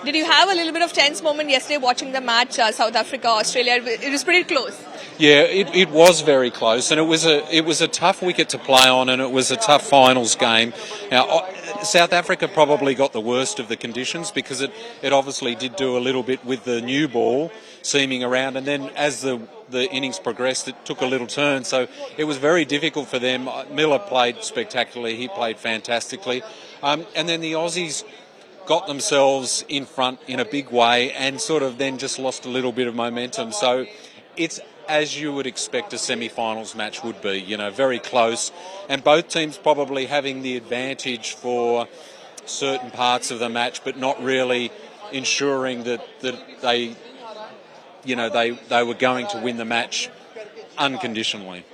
Did you have a little bit of tense moment yesterday watching the match, South Africa, Australia? It was pretty close. Yeah, it was very close, and it was a tough wicket to play on, and it was a tough finals game. Now, South Africa probably got the worst of the conditions because it obviously did do a little bit with the new ball seaming around, and then as the innings progressed, it took a little turn, so it was very difficult for them. Miller played spectacularly; he played fantastically, and then the Aussies got themselves in front in a big way and sort of then just lost a little bit of momentum. So it's as you would expect a semi-finals match would be, very close, and both teams probably having the advantage for certain parts of the match, but not really ensuring that they were going to win the match unconditionally.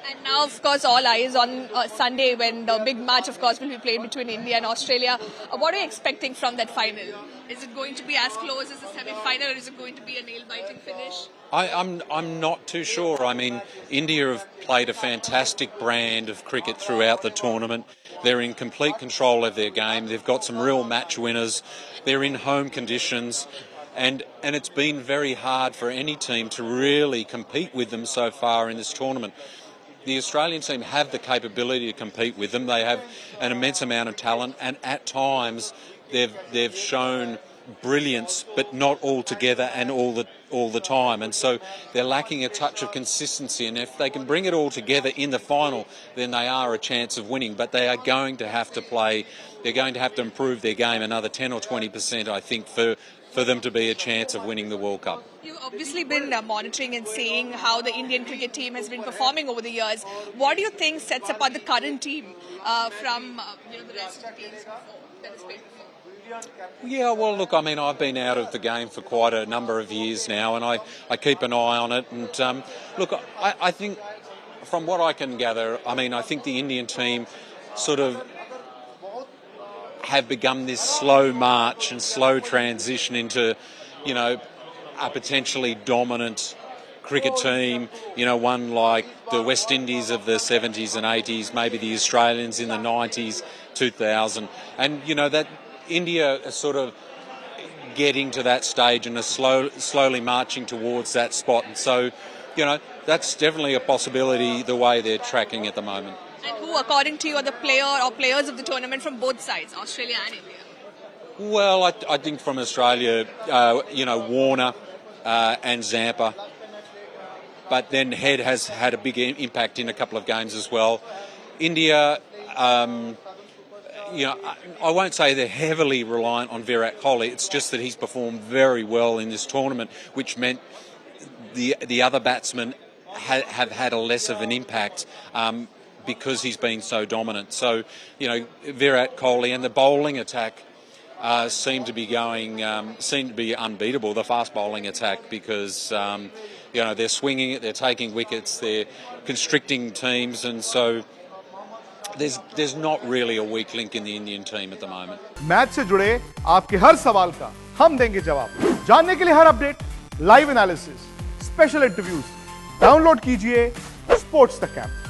And now, of course, all eyes on Sunday when the big match, of course, will be played between India and Australia. What are you expecting from that final? Is it going to be as close as the semi-final, or is it going to be a nail-biting finish? I'm not too sure. I mean, India have played a fantastic brand of cricket throughout the tournament. They're in complete control of their game. They've got some real match winners. They're in home conditions. And it's been very hard for any team to really compete with them so far in this tournament. The Australian team have the capability to compete with them. They have an immense amount of talent, and at times they've shown brilliance, but not all together and all the time. And so they're lacking a touch of consistency. And if they can bring it all together in the final, then they are a chance of winning. But they are going to have to play. They're going to have to improve their game another 10 or 20%, I think, for them to be a chance of winning the World Cup. You've obviously been monitoring and seeing how the Indian cricket team has been performing over the years. What do you think sets apart the current team from the rest of the teams that has played before? Yeah, well, look, I mean, I've been out of the game for quite a number of years now, and I keep an eye on it. And look, I think from what I can gather, I mean, I think the Indian team sort of have begun this slow march and slow transition into, a potentially dominant cricket team, one like the West Indies of the 70s and 80s, maybe the Australians in the 90s, 2000. And, that India is sort of getting to that stage and are slowly marching towards that spot. And so, that's definitely a possibility the way they're tracking at the moment. And who, according to you, are the player or players of the tournament from both sides, Australia and India? Well, I think from Australia, Warner and Zampa. But then Head has had a big impact in a couple of games as well. India, I won't say they're heavily reliant on Virat Kohli. It's just that he's performed very well in this tournament, which meant the other batsmen have had a less of an impact because he's been so dominant. So, Virat Kohli and the bowling attack seem to be unbeatable, the fast bowling attack, because, they're swinging it, they're taking wickets, they're constricting teams, and so there's not really a weak link in the Indian team at the moment. Match से जुड़े आपके हर सवाल का हम देंगे जवाब। जानने के लिए हर update, live analysis, special interviews, download कीजिए स्पोर्ट्स तक ऐप।